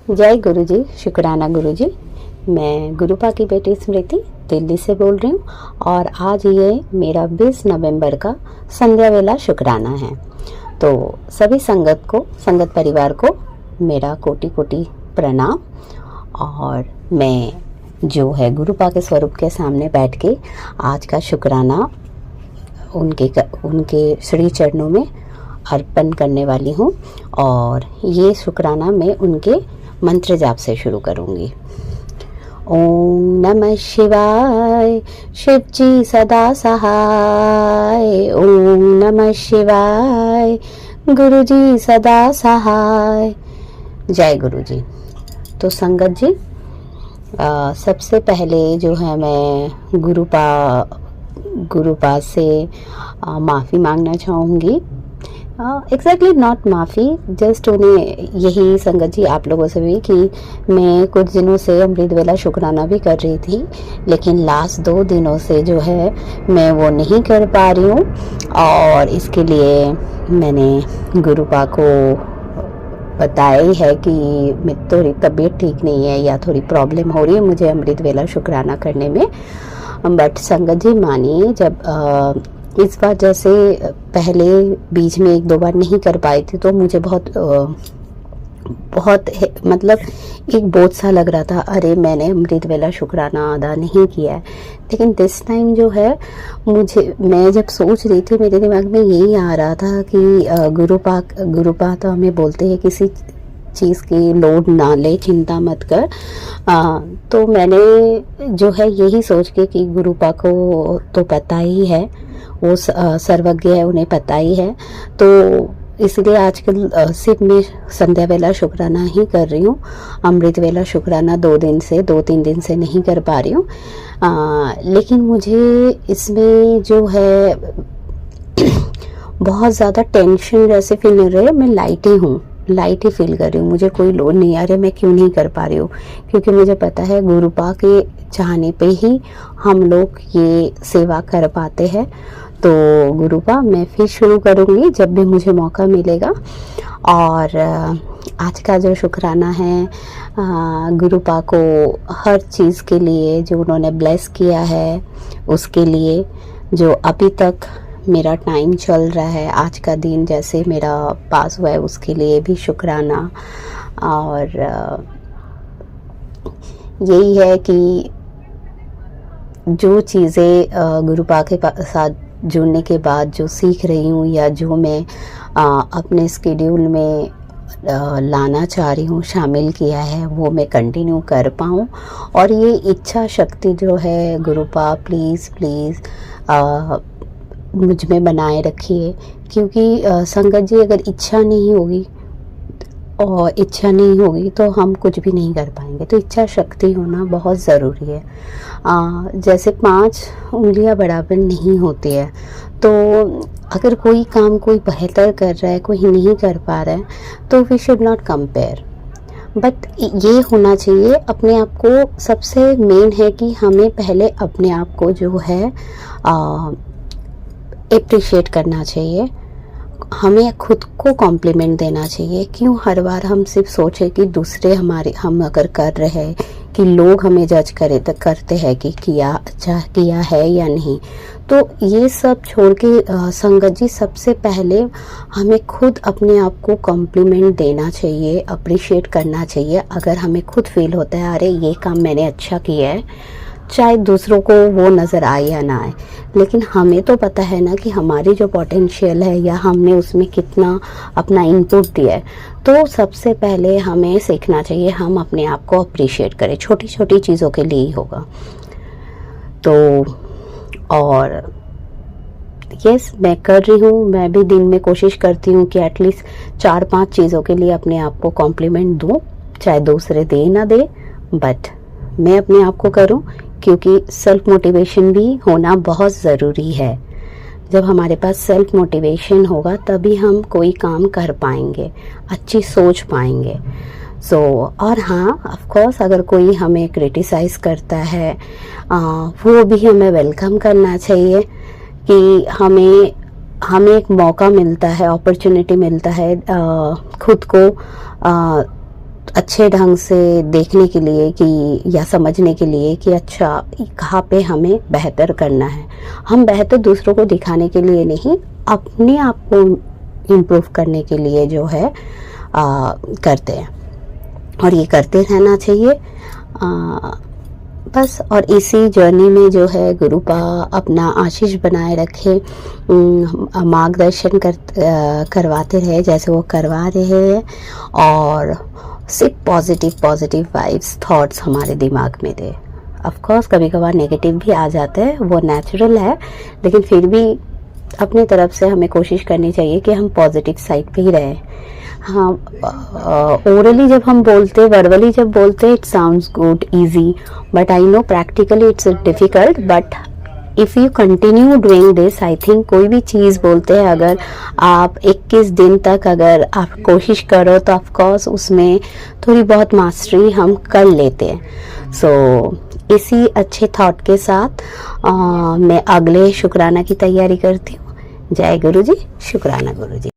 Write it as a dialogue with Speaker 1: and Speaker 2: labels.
Speaker 1: जय गुरु जी, शुक्राना गुरु जी। मैं गुरुपा की बेटी स्मृति दिल्ली से बोल रही हूँ और आज ये मेरा 20 नवंबर का संध्या वेला शुक्राना है। तो सभी संगत परिवार को मेरा कोटि कोटि प्रणाम। और मैं जो है गुरुपा के स्वरूप के सामने बैठ के आज का शुक्राना उनके श्री चरणों में अर्पण करने वाली हूँ। और ये शुक्राना मैं उनके मंत्र जाप से शुरू करूँगी। ओम नमः शिवाय, शिव जी सदा सहाय। ओम नमः शिवाय, गुरु जी सदा सहाय। जय गुरु जी। तो संगत जी, सबसे पहले जो है मैं गुरुपा से माफ़ी मांगना चाहूँगी। एग्जैक्टली नॉट माफ़ी, जस्ट उन्हें यही संगत जी आप लोगों से भी कि मैं कुछ दिनों से अमृत वेला शुक्राना भी कर रही थी, लेकिन लास्ट 2 दिनों से जो है मैं वो नहीं कर पा रही हूँ। और इसके लिए मैंने गुरुपा को बताया ही है कि मेरी थोड़ी तबीयत ठीक नहीं है या थोड़ी प्रॉब्लम हो रही है मुझे अमृत वेला शुक्राना करने में। बट संगत जी मानिए, जब इस बार जैसे पहले बीच में 1-2 बार नहीं कर पाई थी तो मुझे बहुत मतलब एक बोझ सा लग रहा था, अरे मैंने अमृत वेला शुक्राना अदा नहीं किया है। लेकिन दिस टाइम जो है मैं जब सोच रही थी मेरे दिमाग में यही आ रहा था कि गुरुपा तो हमें बोलते हैं किसी चीज़ की लोड ना ले, चिंता मत कर। तो मैंने जो है यही सोच के कि गुरुपा को तो पता ही है, वो सर्वज्ञ है, उन्हें पता ही है। तो इसलिए आजकल सिर्फ मैं संध्या वेला शुक्राना ही कर रही हूँ। अमृत वेला शुक्राना 2-3 दिन से नहीं कर पा रही हूँ। लेकिन मुझे इसमें जो है बहुत ज़्यादा टेंशन जैसे फील नहीं रही है। मैं लाइट ही फील कर रही हूँ, मुझे कोई लोड नहीं आ रही मैं क्यों नहीं कर पा रही हूँ, क्योंकि मुझे पता है गुरुपा के चाहने पे ही हम लोग ये सेवा कर पाते हैं। तो गुरुपा मैं फिर शुरू करूँगी जब भी मुझे मौका मिलेगा। और आज का जो शुक्राना है गुरुपा को हर चीज़ के लिए जो उन्होंने ब्लेस किया है उसके लिए, जो अभी तक मेरा टाइम चल रहा है, आज का दिन जैसे मेरा पास हुआ है उसके लिए भी शुक्राना। और यही है कि जो चीज़ें गुरुपा के साथ जुड़ने के बाद जो सीख रही हूँ या जो मैं अपने स्केड्यूल में लाना चाह रही हूँ, शामिल किया है, वो मैं कंटिन्यू कर पाऊँ। और ये इच्छा शक्ति जो है गुरुपा प्लीज़ मुझ में बनाए रखिए, क्योंकि संगत जी अगर इच्छा नहीं होगी तो हम कुछ भी नहीं कर पाएंगे। तो इच्छा शक्ति होना बहुत ज़रूरी है। जैसे 5 उंगलियां बराबर नहीं होती है, तो अगर कोई काम कोई बेहतर कर रहा है, कोई नहीं कर पा रहा है, तो we should not compare. But ये होना चाहिए अपने आप को, सबसे मेन है कि हमें पहले अपने आप को जो है एप्रिशिएट करना चाहिए, हमें खुद को कॉम्प्लीमेंट देना चाहिए। क्यों हर बार हम सिर्फ सोचे कि दूसरे हम अगर कर रहे हैं कि लोग हमें जज करते हैं कि किया है या नहीं। तो ये सब छोड़ के संगत जी सबसे पहले हमें खुद अपने आप को कॉम्प्लीमेंट देना चाहिए, अप्रिशिएट करना चाहिए। अगर हमें खुद फील होता है अरे ये काम मैंने अच्छा किया है, चाहे दूसरों को वो नज़र आए या ना आए, लेकिन हमें तो पता है ना कि हमारी जो पोटेंशियल है या हमने उसमें कितना अपना इनपुट दिया है। तो सबसे पहले हमें सीखना चाहिए हम अपने आप को अप्रिशिएट करें, छोटी छोटी चीज़ों के लिए ही होगा। तो और यस, मैं कर रही हूँ, मैं भी दिन में कोशिश करती हूँ कि एटलीस्ट 4-5 चीज़ों के लिए अपने आप को कॉम्प्लीमेंट दूँ, चाहे दूसरे दे ना दे, बट मैं अपने आप को करूँ, क्योंकि सेल्फ मोटिवेशन भी होना बहुत ज़रूरी है। जब हमारे पास सेल्फ मोटिवेशन होगा तभी हम कोई काम कर पाएंगे, अच्छी सोच पाएंगे। और हाँ, ऑफ कोर्स अगर कोई हमें क्रिटिसाइज करता है वो भी हमें वेलकम करना चाहिए कि हमें एक मौका मिलता है, अपॉर्चुनिटी मिलता है खुद को अच्छे ढंग से देखने के लिए कि या समझने के लिए कि अच्छा कहाँ पे हमें बेहतर करना है। हम बेहतर दूसरों को दिखाने के लिए नहीं, अपने आप को इम्प्रूव करने के लिए जो है करते हैं, और ये करते रहना चाहिए बस। और इसी जर्नी में जो है गुरुपा अपना आशीष बनाए रखे, मार्गदर्शन करवाते रहे जैसे वो करवा रहे हैं, और सिर्फ पॉजिटिव वाइब्स थॉट्स हमारे दिमाग में दे। ऑफ कोर्स कभी कभार नेगेटिव भी आ जाते हैं, वो नेचुरल है, लेकिन फिर भी अपनी तरफ से हमें कोशिश करनी चाहिए कि हम पॉजिटिव साइड पे ही रहें। हाँ, ओरली जब हम बोलते, वर्बली जब बोलते, it sounds good easy, but I know practically it's difficult, but if you continue doing this, I think कोई भी चीज़ बोलते हैं अगर आप 21 दिन तक अगर आप कोशिश करो तो ऑफ कोर्स उसमें थोड़ी बहुत मास्टरी हम कर लेते हैं। सो इसी अच्छे थॉट के साथ मैं अगले शुक्राना की तैयारी करती हूँ। जय गुरु जी, शुक्राना गुरु जी।